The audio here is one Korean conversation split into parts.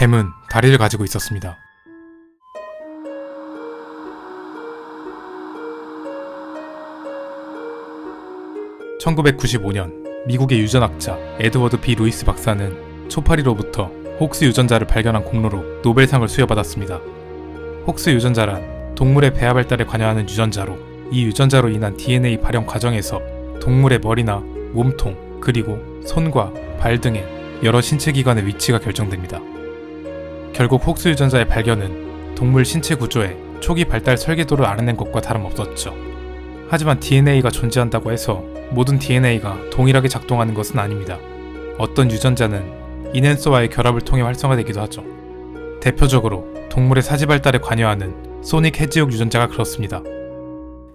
뱀은 다리를 가지고 있었습니다. (1995년) 미국의 유전학자 에드워드 B. 루이스 박사는 초파리로부터 혹스 유전자를 발견한 공로로 노벨상을 수여받았습니다. 혹스 유전자란 동물의 배아 발달에 관여하는 유전자로, 이 유전자로 인한 DNA 발현 과정에서 동물의 머리나 몸통, 그리고 손과 발 등의 여러 신체 기관의 위치가 결정됩니다. 결국 혹스 유전자의 발견은 동물 신체 구조의 초기 발달 설계도를 알아낸 것과 다름없었죠. 하지만 DNA가 존재한다고 해서 모든 DNA가 동일하게 작동하는 것은 아닙니다. 어떤 유전자는 인앤소와의 결합을 통해 활성화되기도 하죠. 대표적으로 동물의 사지 발달에 관여하는 소닉 해지욕 유전자가 그렇습니다.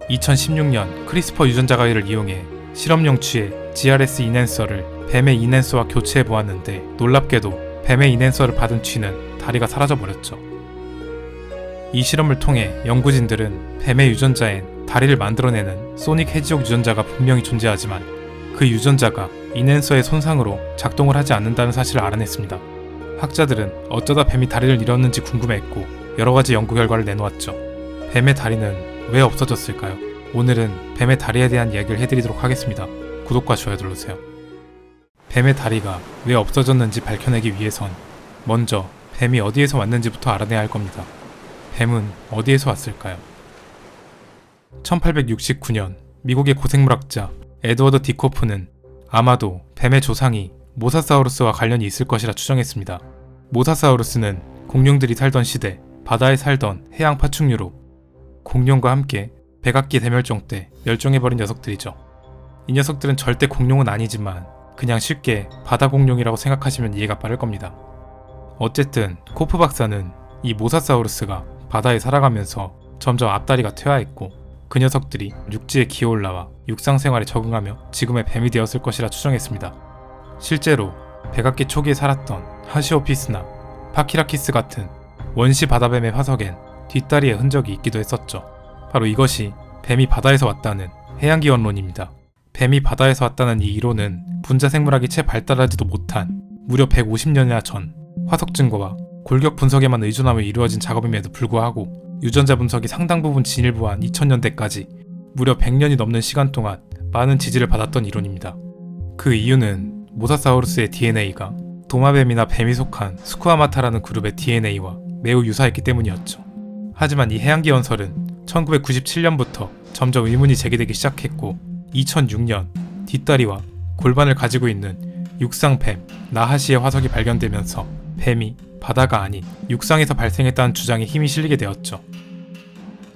2016년 크리스퍼 유전자 가위를 이용해 실험용 취의 GRS 인앤서를 뱀의 인앤서와 교체해 보았는데, 놀랍게도 뱀의 인앤서를 받은 쥐는 다리가 사라져버렸죠. 이 실험을 통해 연구진들은 뱀의 유전자엔 다리를 만들어내는 소닉 해지욕 유전자가 분명히 존재하지만 그 유전자가 인앤서의 손상으로 작동을 하지 않는다는 사실을 알아냈습니다. 학자들은 어쩌다 뱀이 다리를 잃었는지 궁금해했고 여러가지 연구 결과를 내놓았죠. 뱀의 다리는 왜 없어졌을까요? 오늘은 뱀의 다리에 대한 이야기를 해드리도록 하겠습니다. 구독과 좋아요 눌러주세요. 뱀의 다리가 왜 없어졌는지 밝혀내기 위해선 먼저 뱀이 어디에서 왔는지부터 알아내야 할 겁니다. 뱀은 어디에서 왔을까요? 1869년 미국의 고생물학자 에드워드 디코프는 아마도 뱀의 조상이 모사사우루스와 관련이 있을 것이라 추정했습니다. 모사사우루스는 공룡들이 살던 시대 바다에 살던 해양 파충류로 공룡과 함께 백악기 대멸종 때 멸종해버린 녀석들이죠. 이 녀석들은 절대 공룡은 아니지만 그냥 쉽게 바다 공룡이라고 생각하시면 이해가 빠를 겁니다. 어쨌든 코프 박사는 이 모사사우루스가 바다에 살아가면서 점점 앞다리가 퇴화했고 그 녀석들이 육지에 기어올라와 육상생활에 적응하며 지금의 뱀이 되었을 것이라 추정했습니다. 실제로 백악기 초기에 살았던 하시오피스나 파키라키스 같은 원시 바다뱀의 화석엔 뒷다리의 흔적이 있기도 했었죠. 바로 이것이 뱀이 바다에서 왔다는 해양기원론입니다. 뱀이 바다에서 왔다는 이 이론은 분자생물학이 채 발달하지도 못한 무려 150년이나 전 화석 증거와 골격 분석에만 의존하며 이루어진 작업임에도 불구하고 유전자 분석이 상당 부분 진일보한 2000년대까지 무려 100년이 넘는 시간 동안 많은 지지를 받았던 이론입니다. 그 이유는 모사사우루스의 DNA가 도마뱀이나 뱀이 속한 스쿠아마타라는 그룹의 DNA와 매우 유사했기 때문이었죠. 하지만 이 해양기원설은 1997년부터 점점 의문이 제기되기 시작했고 2006년 뒷다리와 골반을 가지고 있는 육상뱀 나하시의 화석이 발견되면서 뱀이 바다가 아닌 육상에서 발생했다는 주장에 힘이 실리게 되었죠.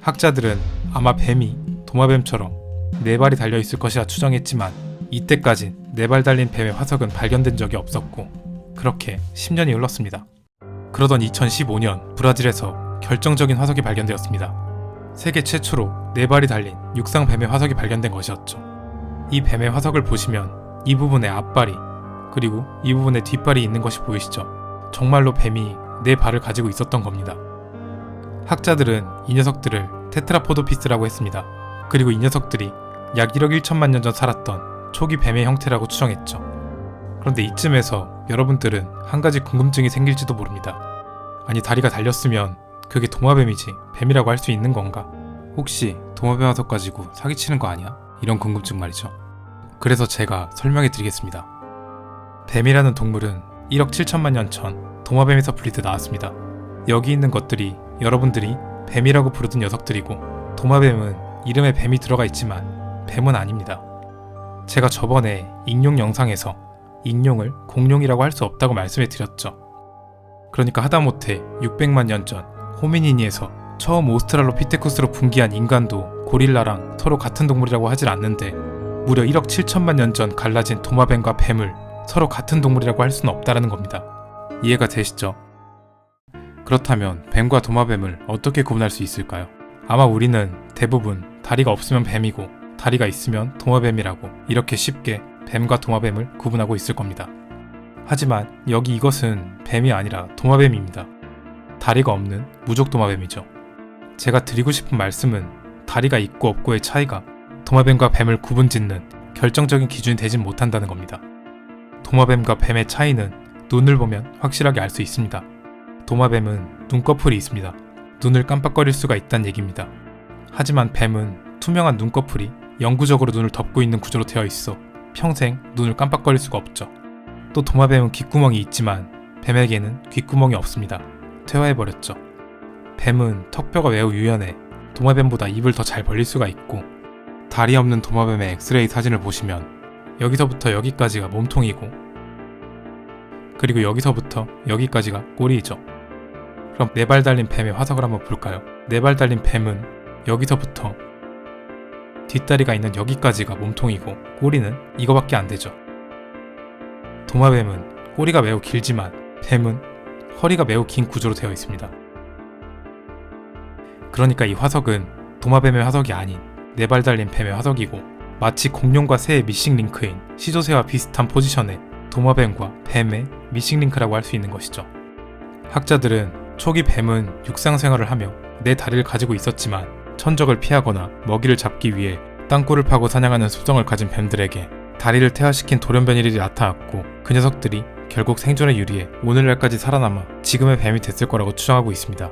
학자들은 아마 뱀이 도마뱀처럼 4발이 달려있을 것이라 추정했지만 이때까진 4발 달린 뱀의 화석은 발견된 적이 없었고 그렇게 10년이 흘렀습니다. 그러던 2015년 브라질에서 결정적인 화석이 발견되었습니다. 세계 최초로 4발이 달린 육상뱀의 화석이 발견된 것이었죠. 이 뱀의 화석을 보시면 이 부분에 앞발이 그리고 이 부분에 뒷발이 있는 것이 보이시죠? 정말로 뱀이 4발을 가지고 있었던 겁니다. 학자들은 이 녀석들을 테트라포도피스라고 했습니다. 그리고 이 녀석들이 약 1억 1천만 년 전 살았던 초기 뱀의 형태라고 추정했죠. 그런데 이쯤에서 여러분들은 한 가지 궁금증이 생길지도 모릅니다. 아니, 다리가 달렸으면 그게 도마뱀이지 뱀이라고 할 수 있는 건가? 혹시 도마뱀 화석 가지고 사기치는 거 아니야? 이런 궁금증 말이죠. 그래서 제가 설명해 드리겠습니다. 뱀이라는 동물은 1억 7천만 년 전 도마뱀에서 분리돼 나왔습니다. 여기 있는 것들이 여러분들이 뱀이라고 부르던 녀석들이고 도마뱀은 이름에 뱀이 들어가 있지만 뱀은 아닙니다. 제가 저번에 익룡 영상에서 익룡을 공룡이라고 할 수 없다고 말씀해 드렸죠. 그러니까 하다못해 600만 년 전 호미니니에서 처음 오스트랄로피테쿠스로 분기한 인간도 고릴라랑 서로 같은 동물이라고 하질 않는데 무려 1억 7천만 년 전 갈라진 도마뱀과 뱀을 서로 같은 동물이라고 할 수는 없다라는 겁니다. 이해가 되시죠? 그렇다면 뱀과 도마뱀을 어떻게 구분할 수 있을까요? 아마 우리는 대부분 다리가 없으면 뱀이고 다리가 있으면 도마뱀이라고 이렇게 쉽게 뱀과 도마뱀을 구분하고 있을 겁니다. 하지만 여기 이것은 뱀이 아니라 도마뱀입니다. 다리가 없는 무족 도마뱀이죠. 제가 드리고 싶은 말씀은 다리가 있고 없고의 차이가 도마뱀과 뱀을 구분짓는 결정적인 기준이 되진 못한다는 겁니다. 도마뱀과 뱀의 차이는 눈을 보면 확실하게 알 수 있습니다. 도마뱀은 눈꺼풀이 있습니다. 눈을 깜빡거릴 수가 있다는 얘기입니다. 하지만 뱀은 투명한 눈꺼풀이 영구적으로 눈을 덮고 있는 구조로 되어 있어 평생 눈을 깜빡거릴 수가 없죠. 또 도마뱀은 귓구멍이 있지만 뱀에게는 귓구멍이 없습니다. 퇴화해버렸죠. 뱀은 턱뼈가 매우 유연해 도마뱀보다 입을 더 잘 벌릴 수가 있고, 다리 없는 도마뱀의 엑스레이 사진을 보시면 여기서부터 여기까지가 몸통이고, 그리고 여기서부터 여기까지가 꼬리이죠. 그럼 4발 달린 뱀의 화석을 한번 볼까요? 4발 달린 뱀은 여기서부터 뒷다리가 있는 여기까지가 몸통이고, 꼬리는 이거밖에 안 되죠. 도마뱀은 꼬리가 매우 길지만 뱀은 허리가 매우 긴 구조로 되어 있습니다. 그러니까 이 화석은 도마뱀의 화석이 아닌 4발 달린 뱀의 화석이고, 마치 공룡과 새의 미싱 링크인 시조새와 비슷한 포지션의 도마뱀과 뱀의 미싱 링크라고 할 수 있는 것이죠. 학자들은 초기 뱀은 육상 생활을 하며 4다리를 가지고 있었지만 천적을 피하거나 먹이를 잡기 위해 땅굴을 파고 사냥하는 습성을 가진 뱀들에게 다리를 퇴화시킨 돌연변 일이 나타났고, 그 녀석들이 결국 생존에 유리해 오늘날까지 살아남아 지금의 뱀이 됐을 거라고 추정하고 있습니다.